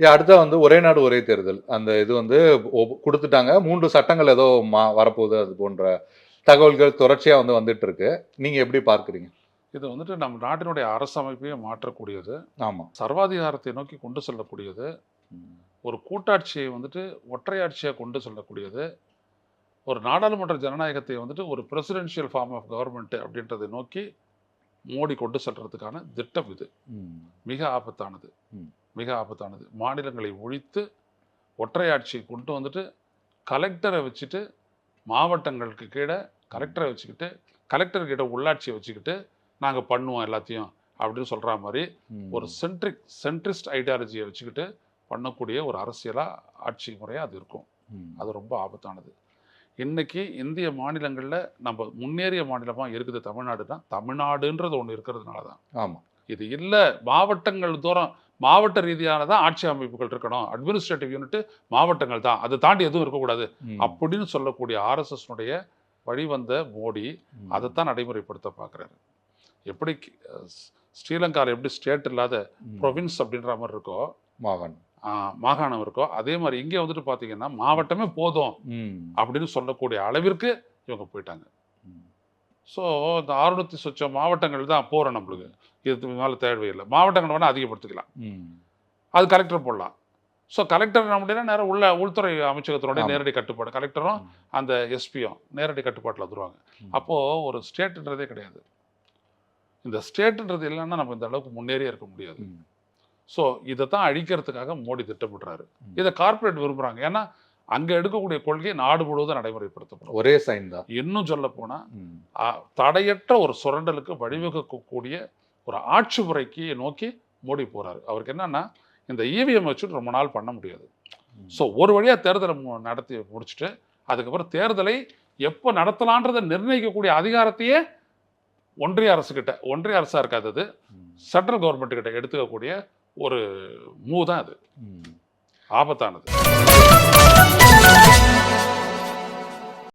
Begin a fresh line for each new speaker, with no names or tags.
அடுத்தா வந்து ஒரே நாடு ஒரே தேர்தல். அந்த இது வந்து குடுத்துட்டாங்க. 3 சட்டங்கள் ஏதோ வரப்போகுது அது போன்ற தகவல்கள் தொடர்ச்சியா வந்து வந்துட்டு இருக்கு. நீங்க எப்படி பார்க்கிறீங்க?
இது வந்துட்டு நம்ம நாட்டினுடைய அரசமைப்பையே மாற்றக்கூடியது.
ஆமா.
சர்வாதிகாரத்தை நோக்கி கொண்டு செல்லக்கூடியது.
ம்.
ஒரு கூட்டாட்சியை வந்துட்டு ஒற்றையாட்சியா கொண்டு செல்லக்கூடியது. ஒரு நாடாளுமன்ற ஜனநாயகத்தை வந்துட்டு ஒரு பிரசிடென்ஷியல் ஃபார்ம் ஆஃப் கவர்ன்மென்ட் அப்படின்றதை நோக்கி மோடி கொண்டு செல்றதுக்கான திட்டம் இது.
ம்.
மிக ஆபத்தானது.
ம்.
மிக ஆபத்தானது. மாநிலங்களை ஒழித்து ஒற்றையாட்சியை கொண்டு வந்துட்டு கலெக்டரை வச்சுட்டு மாவட்டங்களுக்கு கீழ கலெக்டரை வச்சுக்கிட்டு, கலெக்டர் கிட்ட உள்ளாட்சியை வச்சுக்கிட்டு, நாங்க பண்ணுவோம் எல்லாத்தையும் அப்படின்னு சொல்ற மாரி ஒரு சென்ட்ரிஸ்ட் ஐடியாலஜியை வச்சுக்கிட்டு பண்ணக்கூடிய ஒரு அரசியலா, ஆட்சி முறையா அது இருக்கும். அது ரொம்ப ஆபத்தானது. இன்னைக்கு இந்திய மாநிலங்கள்ல நம்ம முன்னேறிய மாநிலமா இருக்குது தமிழ்நாடுனா, தமிழ்நாடுன்றது ஒண்ணு இருக்கிறதுனால தான்.
ஆமா.
இது இல்ல மாவட்டங்கள் தோறும் மாவட்ட ரீதியான தான் ஆட்சி அமைப்புகள் இருக்கணும். அட்மினிஸ்ட்ரேட்டிவ் யூனிட் மாவட்டங்கள் தான். அதை தாண்டி எதுவும் இருக்கக்கூடாது. அப்படின்னு சொல்லக்கூடிய ஆர்எஸ்எஸ்னுடைய வழிவந்த மோடி அதைத்தான் நடைமுறைப்படுத்த பார்க்குறாரு. எப்படி ஸ்ரீலங்காவில் எப்படி ஸ்டேட் இல்லாத ப்ரொவின்ஸ் அப்படின்ற மாதிரி இருக்கோ, மாகாணம் இருக்கோ, அதே மாதிரி இங்கே வந்துட்டு பார்த்தீங்கன்னா மாவட்டமே போதும் அப்படின்னு சொல்லக்கூடிய அளவிற்கு இவங்க போயிட்டாங்க. ஸோ இந்த 600 சொச்சம் மாவட்டங்கள் தான் போகிறோம் நம்மளுக்கு. இது மேலே தேவையில்லை. மாவட்டங்கள் வேணால் அதிகப்படுத்திக்கலாம். அது கலெக்டர் போடலாம். ஸோ கலெக்டர் நம்முடைய நேரம் உள்துறை அமைச்சகத்தினுடைய நேரடி கட்டுப்பாடு. கலெக்டரும் அந்த எஸ்பியும் நேரடி கட்டுப்பாட்டில் வந்துருவாங்க. அப்போது ஒரு ஸ்டேட்டுன்றதே கிடையாது. இந்த ஸ்டேட்டுன்றது இல்லைன்னா நம்ம இந்த அளவுக்கு முன்னேறியே இருக்க முடியாது. ஸோ இதை தான் அழிக்கிறதுக்காக மோடி திட்டமிடுறாரு. இதை கார்பரேட் விரும்புகிறாங்க. ஏன்னா அங்கே எடுக்கக்கூடிய கொள்கை நாடு முழுவதும் நடைமுறைப்படுத்தப்படும்.
ஒரே சைன் தான்.
இன்னும் சொல்ல போனால் தடையற்ற ஒரு சுரண்டலுக்கு வழிவகுக்கக்கூடிய ஒரு ஆட்சி முறைக்கு நோக்கி மோடி போகிறாரு. அவருக்கு என்னன்னா இந்த இவிஎம் வச்சுட்டு ரொம்ப நாள் பண்ண முடியாது. ஸோ ஒரு வழியாக தேர்தலை நடத்தி முடிச்சுட்டு அதுக்கப்புறம் தேர்தலை எப்போ நடத்தலான்றதை நிர்ணயிக்கக்கூடிய அதிகாரத்தையே ஒன்றிய அரசாக இருக்காது, அது சென்ட்ரல் கவர்மெண்ட் கிட்ட எடுத்துக்கக்கூடிய ஒரு மூவ் தான் அது. ஆபத்தானது.